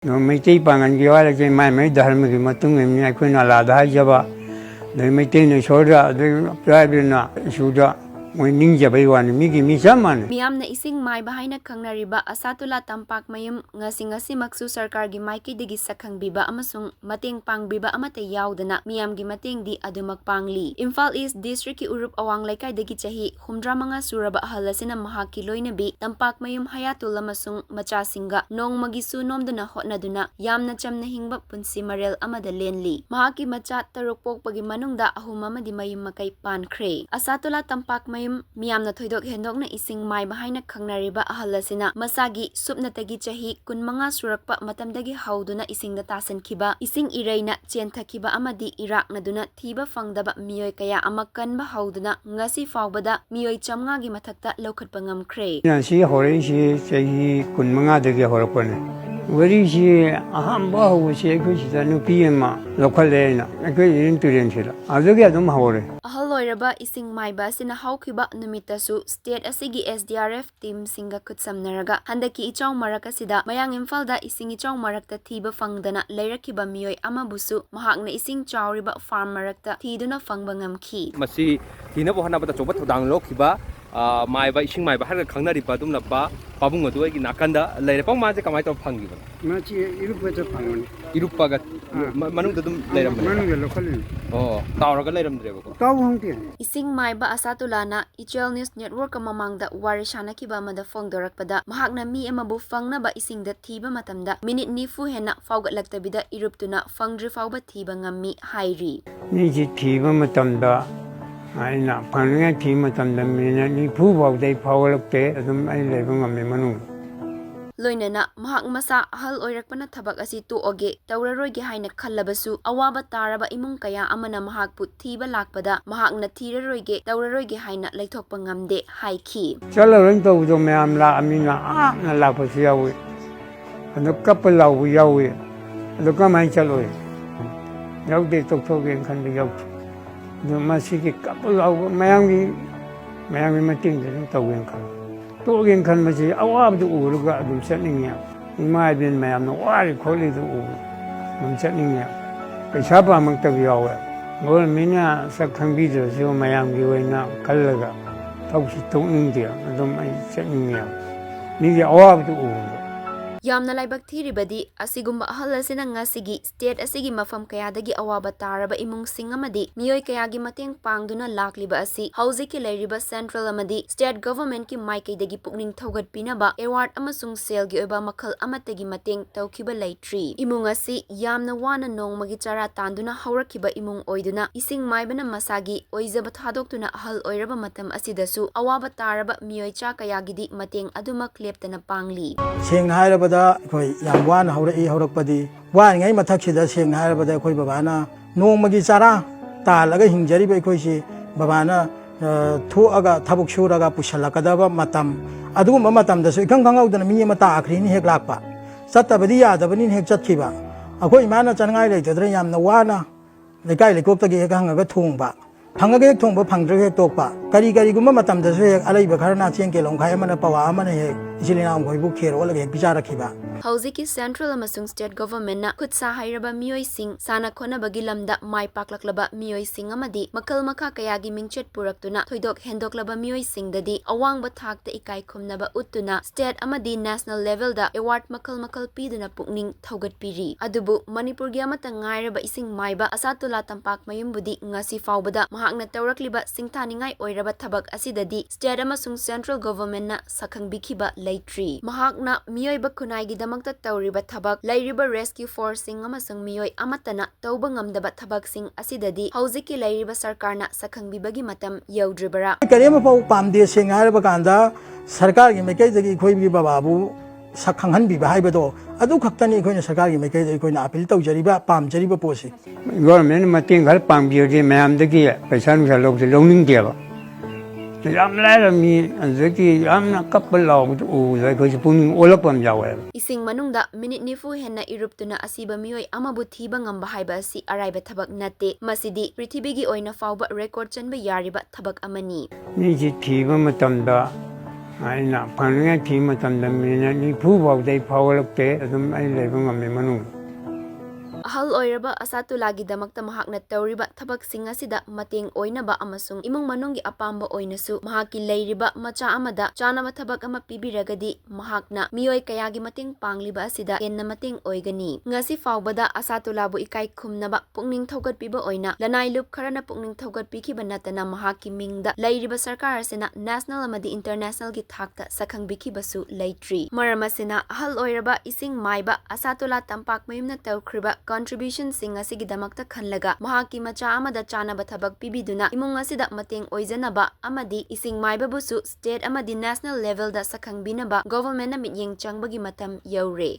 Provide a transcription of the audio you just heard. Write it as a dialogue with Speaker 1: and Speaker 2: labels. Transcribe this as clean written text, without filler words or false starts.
Speaker 1: Maitai pangan giwala ke mai dharma ki matung emni akoi na ladha jaba maitai ne shoda private na shuda ninja baiwan migi misaman
Speaker 2: Miyamna Esing Maiba haina khangnariba Asatullah Tampakmayum ngasi maksu sarkar gi maiki digi sakhangbiba amasung mateng pangbiba amate yaudana miyam gi mateng di adumak pangli Imphal East District ki Urup Awang Leikai dagi chahi 35 suraba halasina mahaki loinabi Tampakmayum Asatullah masung macha singa nongmagi su nomduna hotnaduna yamna chamna hingba punsi marel amada lenli mahaki macha taruk pokpagi manungda ahum amadi mayum makai pankre Asatullah Tampakmayum miyamna thoidok hendokna Esing Maiba haina khangnariba ahalasina masagi supnatagi chahi 15 surakpa matamdagi hauduna isingda tasankhiba ising iraina chenthakiba amadi iraknaduna thiba fangdaba miyoi kaya amakanba hauduna ngasi faubada miyoi chamnga gi mathakta lokhatpa ngamkhre
Speaker 1: si hore si chahi 15 dagi horakone wari si ahamba hu si ko si nupi ma lokhale na ko irin turen sila azugi adum hore
Speaker 2: ahaloiraba Esing Maiba sina haukhiba numitasu state asigi SDRF team singa kutsamnaraga handaki ichaw marakasida mayang Imphal da ising ichaw marakta thiba fangdana leirakhiba miyoi amabusu mahakna ising chawriba farm marakta thiduna fangba ngamkhi
Speaker 3: masi thina bo hanabata choba thodang lokhiba Maiba Esing Maiba har khangnariba dum labba pabung adu gi nakanda leire pang ma je kamai to phangiba
Speaker 1: machi irupa cha phangone
Speaker 3: irupa ga manung dum leiram
Speaker 1: manung lokhale
Speaker 3: tawraga leiramdreba ko
Speaker 1: taw hongte
Speaker 2: Esing Maiba Asatullah na Ichel News Network mamangda warishana kiba amada fongdorakpada mahakna mi amabu fangnaba isingda thiba matamda minute nifu hena fawgatlaktabida iruptuna fangdri fawba thiba ngammi hairi
Speaker 1: ni ji thiba matamda aina phangna thi matamda mina ni phu bawdai phawlakte adum ai leba ngamme manung
Speaker 2: loinana mahak masa ahal oirakpana thabak asi tu oge tawraroige haina khallabasu awaba taraba imung kaya amana mahak pu thiba lakpada mahakna thiraroige tawraroige haina laithokpa ngamde haiki
Speaker 1: chalaron to do mayam la amina na la pasi yawi ando kapalaw yawi ando kamai chaloi yawde tok thogen khan bi yaw do masiki kapalaw mayam mating de tawgen khan togen khan masi awab du uruga dum setningya imai bin mayam no wari kholi du dum setningya paisa pa mang tabi yawe ngol minya sakhang bi jo so mayam gi waina kallaga tawsi tongning dia dum ai setningya ni ya awab du
Speaker 2: Yamna laibak thiribadi asigumba ahalasina ngasigi state asigi mafam kayadagi awaba taraba imung singamadi miyoi kayagi mateng pangduna lakliba asi hauziki lairiba central amadi state government ki maikaidagi pukning thogat pinaba award amasung sale gi oba makhal amatagi mateng tawkiba laitri imung asi yamna wana nongmagi chara tanduna haurakhiba imung oiduna Esing Maibana masagi oizaba thadoktuna ahal oiraba matam asidasu awaba taraba miyoi cha kayagidi mateng adumak leptana pangli
Speaker 4: koi yang wan haurakpadi wan ngai mathakida seng hairabada koi babana nongmagi chara talaga hingjariba koi si babana thuaga thabuk shuraga pusalakadaba matam adugumba matamdasu ikang kangaudana mi ma taakrini hek lakpa satabadi yadabani hek chatkiba akoi mana changai leitadra yamna wana lekai lekoptagi hek hangaga thongba phangage hek thongba phangdra hek tokpa kari gumba matamdasu hek alaiba kharna chengke longkhai amana pawa amana hek isilina amgoibu khero lage hek bicharakhiba
Speaker 2: Hauziki Central amasung State Government na kutsa hairaba miyoi sing sana khona bagi lamda mai paklaklaba miyoi sing amadi makal makha kayagi mingchet puraktuna thoidok hendoklaba miyoi sing dadi awang ba thakta ikai khumnaba uttuna state amadi national level da award makal piduna pukning thogat piri adubu Manipur gi amata ngairaba Esing Maiba Asatullah Tampakmayum budi ngasi fawbada mahakna tawrakliba singthaningai oiraba thabak asidadi state amasung central government na sakhang bikhiba laitri mahakna miyoi ba khunai gi makta tawriba thabak lairiba rescue force sing amasung miyoi amatana tawba ngamdaba thabak sing asidadi hauziki lairiba sarkarna sakhangbibagi matam yaudribara
Speaker 4: karema pau pamde sing harba kanda sarkar gi mekai dagi khoi bi bababu sakhanghan bi haibado adu khaktani khoina sarkar gi mekai dagi khoina appeal tawjariba pamjariba posi
Speaker 1: government mating ghar pambiyoje mayam dagi paisa nu salok longning deba yam la mi anzaki yamna kapalaw u lai ko puning olapam jawe
Speaker 2: Esing manungda minute nifu henna iruptuna asiba miyoi amabu thiba ngamba haiba asi araiba thabak nate masidi prithibigi oina fawba record chanba yariba thabak amani
Speaker 1: ni ji thiba matamda ꯑꯩꯅ ꯐꯪꯅꯤꯡꯉꯥꯏ ꯊꯤꯕ ꯃꯇꯝꯗ minute 40 ꯐꯥꯎꯗꯩ ꯐꯥꯎꯒꯠꯂꯛꯇꯦ ꯑꯗꯨꯝ ꯑꯩ ꯂꯩꯕ ꯉꯝꯃꯤ ꯃꯅꯨꯡꯗ
Speaker 2: Ahal oiraba Asatullah damakta mahakna tauriba thabak-sing asida mateng oinaba amasung imung manunggi apamba oinasu mahaki leiriba macha amada chanaba thabak ama pibiragadi mahakna mioi kayagi mateng pangliba asida henna mateng oigani ngasi faubada Asatullah bu ikai khumnaba pungning thogat piba oina lanai lup kharana pungning thogat pikhiba natana mahaki mingda leiriba sarkar asina national amadi international gi thakta sakhang bikhibasu leitri maramasina ahal oiraba Esing Maiba Asatullah Tampakmayumna tawkhriba contribution sing asigi damakta khanlaga mahaki macha amada chanaba thabak pibiduna imung asida mateng oijanaba amadi Esing Maiba busu state amadi national level da sakhang binaba government na mityeng changbagi matam yaure